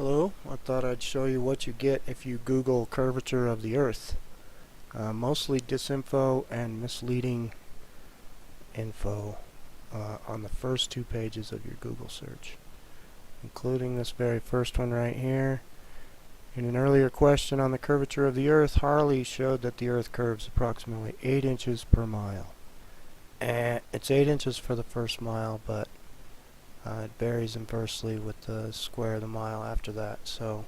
Hello, I thought I'd show you what you get if you Google curvature of the Earth. Mostly disinfo and misleading info on the first two pages of your Google search, including this very first one right here. In an earlier question on the curvature of the Earth, Harley showed that the Earth curves approximately 8 inches per mile. And it's 8 inches for the first mile, but it varies inversely with the square of the mile after that. So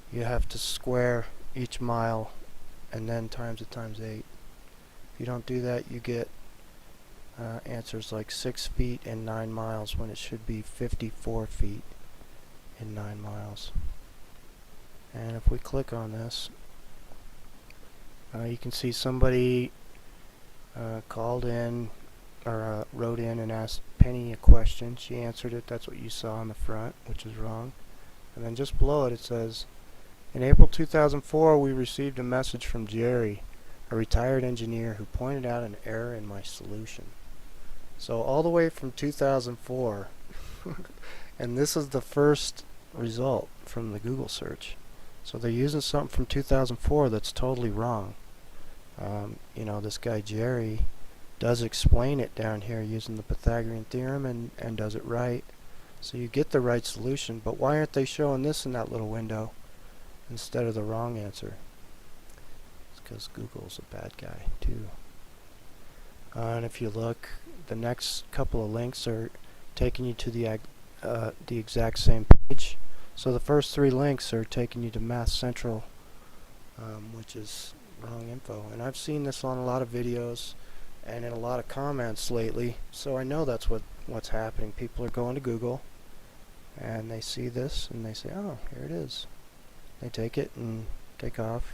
you have to square each mile and then times it times 8. If you don't do that, you get answers like 6 feet and 9 miles when it should be 54 feet and 9 miles. And if we click on this, you can see somebody called in or wrote in and asked Penny a question. She answered it. That's what you saw on the front, which is wrong. And then just below it, it says, in April 2004, we received a message from Jerry, a retired engineer, who pointed out an error in my solution. So all the way from 2004, and this is the first result from the Google search. So they're using something from 2004 that's totally wrong. You know, this guy Jerry does explain it down here using the Pythagorean theorem and does it right. So you get the right solution, but why aren't they showing this in that little window instead of the wrong answer? It's because Google's a bad guy too. And if you look, the next couple of links are taking you to the exact same page. So the first 3 links are taking you to Math Central, which is wrong info. And I've seen this on a lot of videos and in a lot of comments lately, so I know that's what's happening. People are going to Google and they see this and they say, oh, here it is. They take it and take off.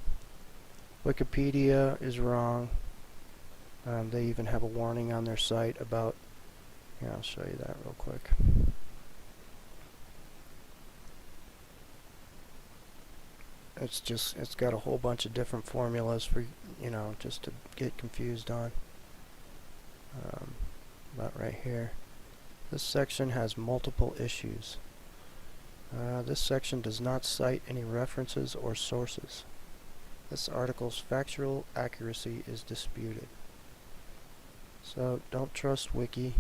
Wikipedia is wrong. They even have a warning on their site about, here, I'll show you that real quick. It's got a whole bunch of different formulas for, just to get confused on. About right here. This section has multiple issues. This section does not cite any references or sources. This article's factual accuracy is disputed. So don't trust Wiki.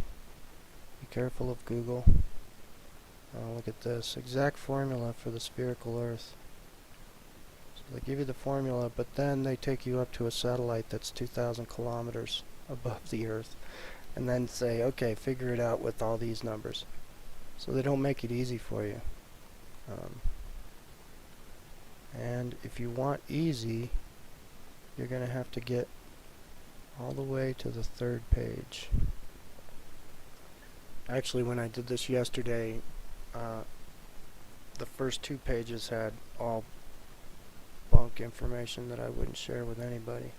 Be careful of Google. Look at this. Exact formula for the spherical Earth. So they give you the formula, but then they take you up to a satellite that's 2,000 kilometers above the Earth and then say, okay, figure it out with all these numbers. So they don't make it easy for you. And if you want easy, you're going to have to get all the way to the 3rd page. Actually, when I did this yesterday, the first 2 pages had all bunk information that I wouldn't share with anybody.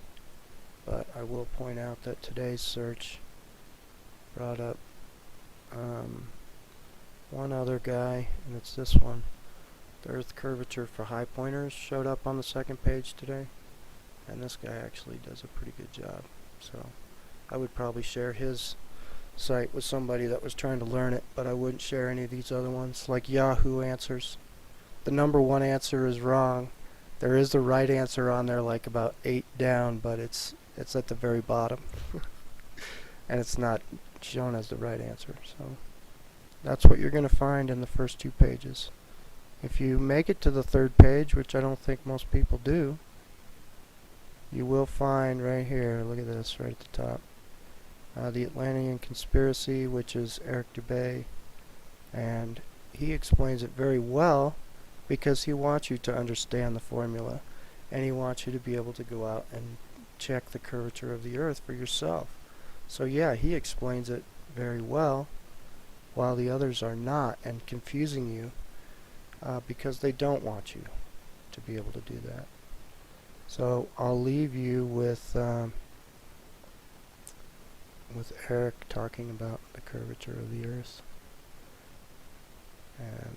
But I will point out that today's search brought up one other guy, and it's this one. The Earth curvature for high pointers showed up on the 2nd page today, and this guy actually does a pretty good job. So I would probably share his site with somebody that was trying to learn it, but I wouldn't share any of these other ones, like Yahoo Answers. The number 1 answer is wrong. There is the right answer on there, like about 8 down, but it's at the very bottom. And it's not shown as the right answer. So that's what you're going to find in the first 2 pages. If you make it to the 3rd page, which I don't think most people do, you will find right here, look at this right at the top, the Atlantean Conspiracy, which is Eric Dubay, and he explains it very well because he wants you to understand the formula, and he wants you to be able to go out and check the curvature of the Earth for yourself. So yeah, he explains it very well, while the others are not, and confusing you because they don't want you to be able to do that. So I'll leave you with Eric talking about the curvature of the Earth. And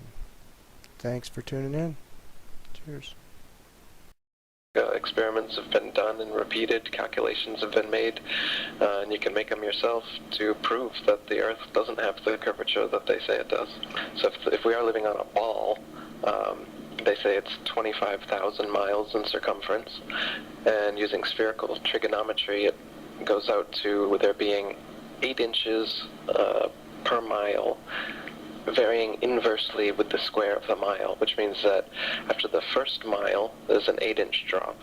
thanks for tuning in. Cheers. Experiments have been done and repeated, calculations have been made, and you can make them yourself to prove that the Earth doesn't have the curvature that they say it does. So if we are living on a ball, they say it's 25,000 miles in circumference, and using spherical trigonometry, it goes out to there being 8 inches per mile, varying inversely with the square of the mile, which means that after the first mile, there's an 8-inch drop.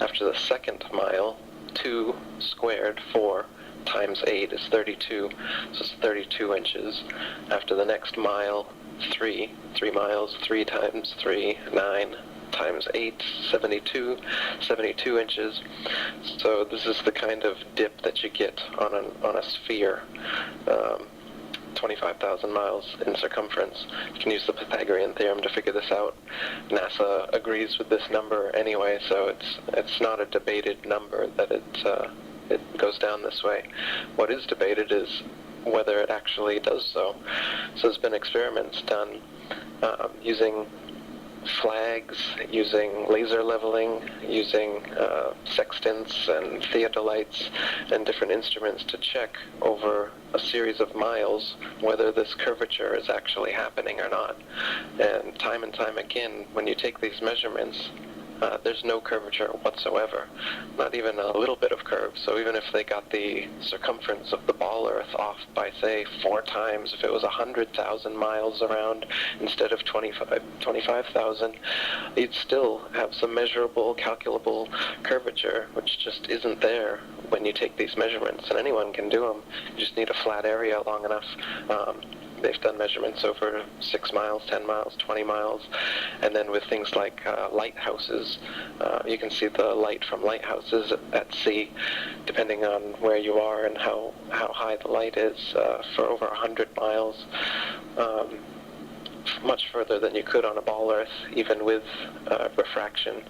After the second mile, 2 squared, 4, times 8 is 32, so it's 32 inches. After the next mile, 3 miles, 3 times 3, 9, times 8, 72 inches. So this is the kind of dip that you get on a sphere. 25,000 miles in circumference. You can use the Pythagorean theorem to figure this out. NASA agrees with this number anyway, so it's not a debated number that it goes down this way. What is debated is whether it actually does so. So there's been experiments done using flags, using laser leveling, using sextants and theodolites and different instruments to check over a series of miles whether this curvature is actually happening or not. And time again, when you take these measurements, there's no curvature whatsoever, not even a little bit of curve. So even if they got the circumference of the ball Earth off by, say, 4 times, if it was 100,000 miles around instead of 25,000, you'd still have some measurable, calculable curvature, which just isn't there when you take these measurements. And anyone can do them. You just need a flat area long enough. They've done measurements over 6 miles, 10 miles, 20 miles, and then with things like lighthouses, you can see the light from lighthouses at sea, depending on where you are and how high the light is, for over 100 miles, much further than you could on a ball Earth, even with refraction.